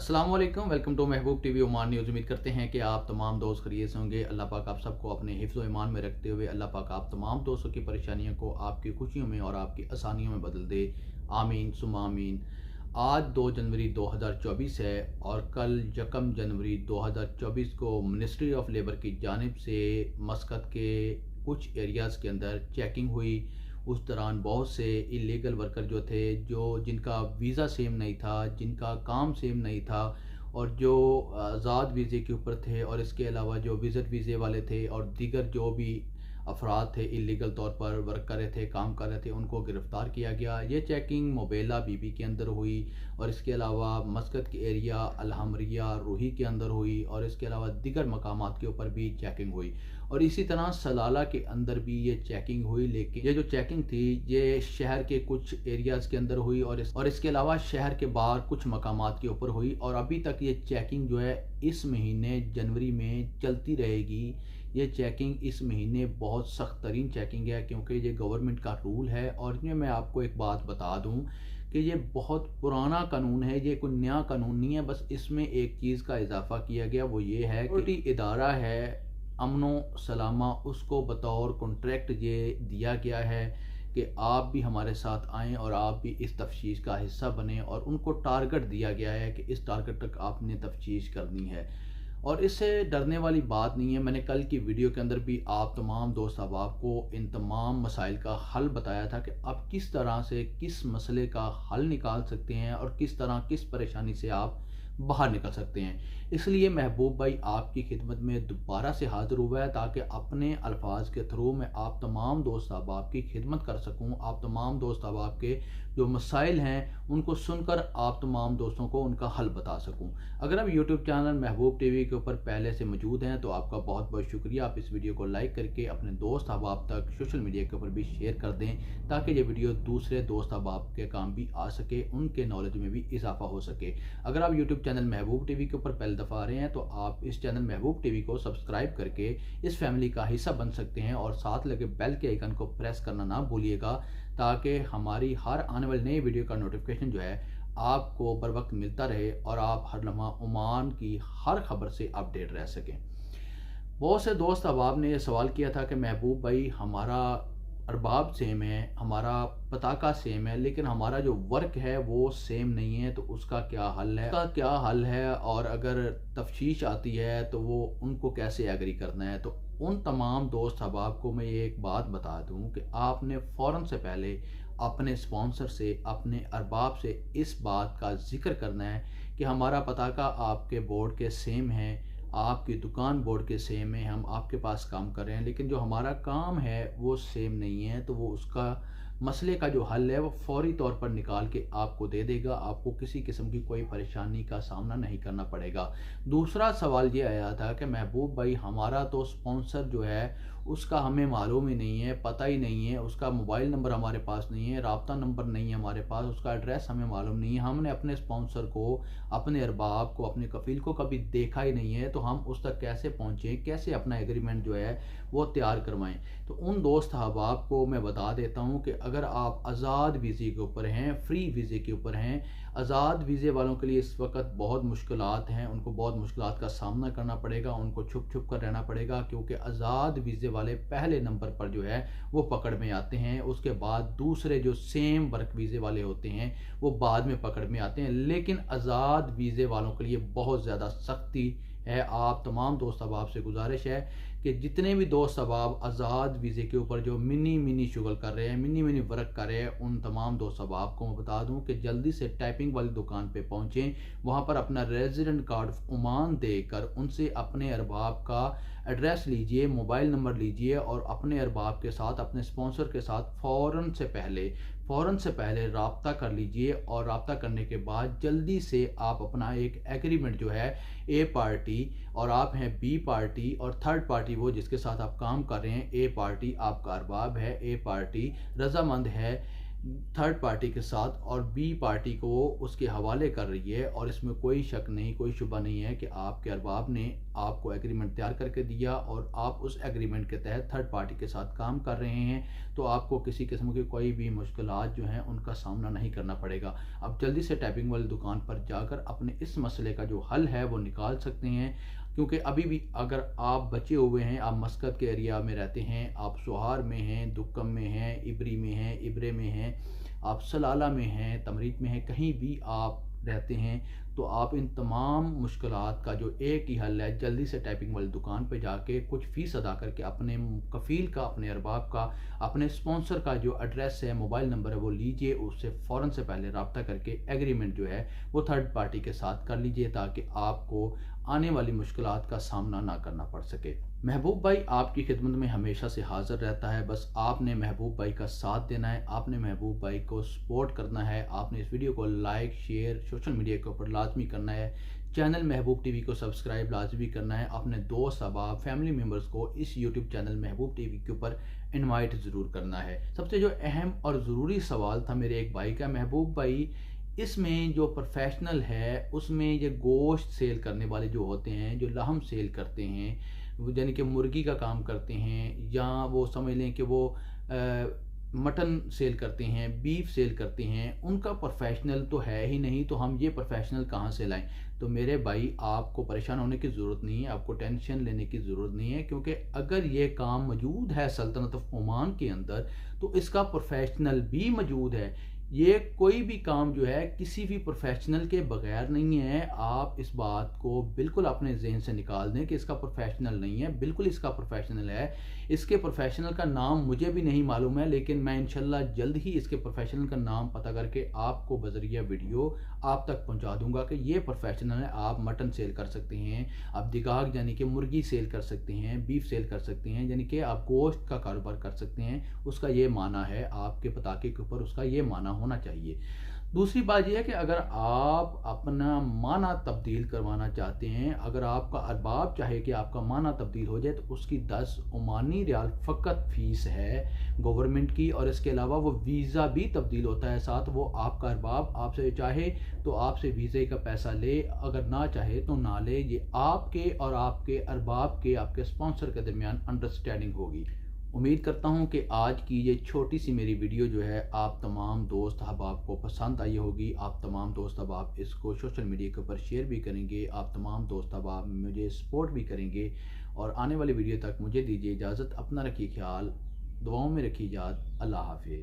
अस्सलाम वालेकुम, welcome to Mehboob TV Oman news. उम्मीद करते हैं कि आप तमाम दोस्त खैरियत से होंगे। अल्लाह पाक आप सबको अपने हिफ्ज़ व ईमान में रखते हुए अल्लाह पाक आप तमाम दोस्तों की परेशानियों को आपकी खुशियों में और आपकी आसानियों में बदल दे। आमीन सुम्मा आमीन। आज 2 जनवरी 2024 है और कल 1 जनवरी 2024 को मिनिस्ट्री ऑफ लेबर की जानिब से मस्कत के कुछ एरियाज़ के अंदर चेकिंग हुई। उस दौरान बहुत से इलीगल वर्कर जो थे, जिनका वीज़ा सेम नहीं था, जिनका काम सेम नहीं था और जो आज़ाद वीज़े के ऊपर थे, और इसके अलावा जो विज़िट वीज़े वाले थे और दीगर जो भी अफराद थे इलीगल तौर पर वर्क कर रहे थे, काम कर रहे थे, उनको गिरफ़्तार किया गया। ये चेकिंग मोबेला बीबी के अंदर हुई और इसके अलावा मस्कत के एरिया अलहमरिया रूही के अंदर हुई और इसके अलावा दीगर मकामात के ऊपर भी चेकिंग हुई और इसी तरह सलाला के अंदर भी ये चेकिंग हुई। लेकिन ये जो चेकिंग थी ये शहर के कुछ एरियाज़ के अंदर हुई और इसके अलावा शहर के बाहर कुछ मकामात के ऊपर हुई और अभी तक ये चेकिंग जो है इस महीने जनवरी में चलती रहेगी। ये चेकिंग इस महीने बहुत सख्त तरीन चेकिंग है क्योंकि ये गवर्नमेंट का रूल है। और इसमें मैं आपको एक बात बता दूं कि ये बहुत पुराना कानून है, ये कोई नया कानून नहीं है। बस इसमें एक चीज़ का इजाफा किया गया, वो ये है कि इदारा है अमनो सलामा, उसको बतौर कॉन्ट्रैक्ट ये दिया गया है कि आप भी हमारे साथ आएँ और आप भी इस तफ्तीश का हिस्सा बने और उनको टारगेट दिया गया है कि इस टारगेट तक आपने तफ्तीश करनी है और इससे डरने वाली बात नहीं है। मैंने कल की वीडियो के अंदर भी आप तमाम दोस्त अहबाब को इन तमाम मसाइल का हल बताया था कि आप किस तरह से किस मसले का हल निकाल सकते हैं और किस तरह किस परेशानी से आप बाहर निकल सकते हैं। इसलिए महबूब भाई आपकी खिदमत में दोबारा से हाज़िर हुआ है ताकि अपने अल्फाज के थ्रू मैं आप तमाम दोस्त अहबाब की खिदमत कर सकूं। आप तमाम दोस्त अहबाब के जो मसाइल हैं उनको सुनकर आप तमाम दोस्तों को उनका हल बता सकूं। अगर आप यूट्यूब चैनल महबूब टीवी के ऊपर पहले से मौजूद हैं तो आपका बहुत बहुत शुक्रिया। आप इस वीडियो को लाइक करके अपने दोस्त अहबाब तक सोशल मीडिया के ऊपर भी शेयर कर दें ताकि ये वीडियो दूसरे दोस्त अहबाब के काम भी आ सके, उनके नॉलेज में भी इजाफा हो सके। अगर आप यूट्यूब चैनल महबूब टीवी के ऊपर पहली दफ़ा आ रहे हैं तो आप इस चैनल महबूब टीवी को सब्सक्राइब करके इस फैमिली का हिस्सा बन सकते हैं और साथ लगे बेल के आइकन को प्रेस करना ना भूलिएगा ताकि हमारी हर आने वाली नई वीडियो का नोटिफिकेशन जो है आपको बर वक्त मिलता रहे और आप हर लम्हा ओमान की हर खबर से अपडेट रह सकें। बहुत से दोस्त अहबाब ने यह सवाल किया था कि महबूब भाई हमारा अरबाब सेम है, हमारा पताका सेम है, लेकिन हमारा जो वर्क है वो सेम नहीं है, तो उसका क्या हल है, और अगर तफ्तीश आती है तो वो उनको कैसे एग्री करना है। तो उन तमाम दोस्त अहबाब को मैं ये एक बात बता दूं कि आपने फ़ौरन से पहले अपने स्पॉन्सर से, अपने अरबाब से इस बात का जिक्र करना है कि हमारा पताका आपके बोर्ड के सेम है, आपकी दुकान बोर्ड के सेम है, हम आपके पास काम कर रहे हैं, लेकिन जो हमारा काम है वो सेम नहीं है। तो वो उसका मसले का जो हल है वो फौरी तौर पर निकाल के आपको दे देगा, आपको किसी किस्म की कोई परेशानी का सामना नहीं करना पड़ेगा। दूसरा सवाल ये आया था कि महबूब भाई हमारा तो स्पॉन्सर जो है उसका हमें मालूम ही नहीं है, पता ही नहीं है, उसका मोबाइल नंबर हमारे पास नहीं है, राब्ता नंबर नहीं है हमारे पास, उसका एड्रेस हमें मालूम नहीं है, हमने अपने स्पॉन्सर को, अपने अरबाब को, अपने कफील को कभी देखा ही नहीं है, तो हम उस तक कैसे पहुँचें, कैसे अपना एग्रीमेंट जो है वो तैयार करवाएं। तो उन दोस्त अहबाब को मैं बता देता हूँ कि अगर आप आज़ाद वीज़े के ऊपर हैं, फ्री वीज़े के ऊपर हैं, आज़ाद वीज़े वालों के लिए इस वक्त बहुत मुश्किलात हैं, उनको बहुत मुश्किलात का सामना करना पड़ेगा, उनको छुप छुप कर रहना पड़ेगा क्योंकि आज़ाद वीज़े वाले पहले नंबर पर जो है वो पकड़ में आते हैं। उसके बाद दूसरे जो सेम वर्क वीज़े वाले होते हैं वो बाद में पकड़ में आते हैं। लेकिन आज़ाद वीज़े वालों के लिए बहुत ज़्यादा सख्ती है। आप तमाम दोस्त अहबाब से गुजारिश है कि जितने भी दोस्त अहबाब आज़ाद वीज़े के ऊपर जो मिनी शुगल कर रहे हैं, मिनी वर्क कर रहे हैं, उन तमाम दोस्त अहबाब को मैं बता दूं कि जल्दी से टाइपिंग वाली दुकान पे पहुंचें, वहां पर अपना रेजिडेंट कार्ड ओमान देकर उनसे अपने अरबाब का एड्रेस लीजिए, मोबाइल नंबर लीजिए और अपने अरबाब के साथ, अपने स्पॉन्सर के साथ फ़ौरन से पहले रब्ता कर लीजिए और रब्ता करने के बाद जल्दी से आप अपना एक एग्रीमेंट जो है ए पार्टी और आप हैं बी पार्टी और थर्ड पार्टी वो जिसके साथ आप काम कर रहे हैं, ए पार्टी आपका अरबाब है, ए पार्टी रजामंद है थर्ड पार्टी के साथ और बी पार्टी को उसके हवाले कर रही है और इसमें कोई शक नहीं, कोई शुबा नहीं है कि आपके अरबाब ने आपको एग्रीमेंट तैयार करके दिया और आप उस एग्रीमेंट के तहत थर्ड पार्टी के साथ काम कर रहे हैं, तो आपको किसी किस्म की कोई भी मुश्किलात जो हैं उनका सामना नहीं करना पड़ेगा। आप जल्दी से टाइपिंग वाली दुकान पर जाकर अपने इस मसले का जो हल है वो निकाल सकते हैं, क्योंकि अभी भी अगर आप बचे हुए हैं, आप मस्कत के एरिया में रहते हैं, आप सोहार में हैं, दुक्कम में हैं, इबरी में हैं, इब्रे में हैं, आप सलाला में हैं, तमरीद में हैं, कहीं भी आप रहते हैं, तो आप इन तमाम मुश्किलात का जो एक ही हल है, जल्दी से टाइपिंग वाली दुकान पे जाके कुछ फ़ीस अदा करके अपने कफ़ील का, अपने अरबाब का, अपने स्पॉन्सर का जो एड्रेस है, मोबाइल नंबर है वो लीजिए, उससे फ़ौरन से पहले रब्ता करके एग्रीमेंट जो है वो थर्ड पार्टी के साथ कर लीजिए, ताकि आपको आने वाली मुश्किलात का सामना ना करना पड़ सके। महबूब भाई आपकी खिदमत में हमेशा से हाज़िर रहता है, बस आपने महबूब भाई का साथ देना है, आपने महबूब भाई को सपोर्ट करना है, आपने इस वीडियो को लाइक, शेयर, सोशल मीडिया के ऊपर लाजमी करना है, चैनल महबूब टीवी को सब्सक्राइब लाजमी करना है, अपने दोस्त, अहबाब, फैमिली मेम्बर्स को इस यूट्यूब चैनल महबूब टीवी के ऊपर इनवाइट ज़रूर करना है। सबसे जो अहम और ज़रूरी सवाल था मेरे एक भाई का, महबूब भाई इसमें जो प्रोफेशनल है उसमें ये गोश्त सेल करने वाले जो होते हैं, जो लहम सेल करते हैं, वो यानी कि मुर्गी का काम करते हैं, या वो समझ लें कि वो मटन सेल करते हैं, बीफ सेल करते हैं, उनका प्रोफेशनल तो है ही नहीं, तो हम ये प्रोफेशनल कहाँ से लाएं। तो मेरे भाई आपको परेशान होने की ज़रूरत नहीं है, आपको टेंशन लेने की ज़रूरत नहीं है, क्योंकि अगर ये काम मौजूद है सल्तनत ऑफ ओमान के अंदर तो इसका प्रोफेशनल भी मौजूद है। ये कोई भी काम जो है किसी भी प्रोफेशनल के बगैर नहीं है। आप इस बात को बिल्कुल अपने जहन से निकाल दें कि इसका प्रोफेशनल नहीं है, बिल्कुल इसका प्रोफेशनल है। इसके प्रोफेशनल का नाम मुझे भी नहीं मालूम है, लेकिन मैं इंशाल्लाह जल्द ही इसके प्रोफेशनल का नाम पता करके आपको बजरिया वीडियो आप तक पहुंचा दूंगा कि ये प्रोफेशनल है। आप मटन सेल कर सकते हैं, आप दिगाग यानी कि मुर्गी सेल कर सकते हैं, बीफ सेल कर सकते हैं, यानी कि आप गोश्त का कारोबार कर सकते हैं। उसका ये माना है, आपके पताके के ऊपर उसका ये माना होना चाहिए। दूसरी बात यह है कि अगर आप अपना माना तब्दील करवाना चाहते हैं, अगर आपका अरबाब चाहे कि आपका माना तब्दील हो जाए, तो उसकी 10 ओमानी रियाल फ़कत फ़ीस है गवर्नमेंट की, और इसके अलावा वो वीज़ा भी तब्दील होता है साथ। वो आपका अरबाब आपसे चाहे तो आपसे वीज़े का पैसा ले, अगर ना चाहे तो ना ले। ये आपके और आपके अरबाब के, आपके स्पॉन्सर के दरमियान अंडरस्टैंडिंग होगी। उम्मीद करता हूँ कि आज की ये छोटी सी मेरी वीडियो जो है आप तमाम दोस्त अहबाब को पसंद आई होगी। आप तमाम दोस्त अहबाब इसको सोशल मीडिया के ऊपर शेयर भी करेंगे, आप तमाम दोस्त अहबाब मुझे सपोर्ट भी करेंगे। और आने वाली वीडियो तक मुझे दीजिए इजाज़त। अपना रखिए ख्याल, दुआओं में रखिए याद। अल्लाह हाफिज़।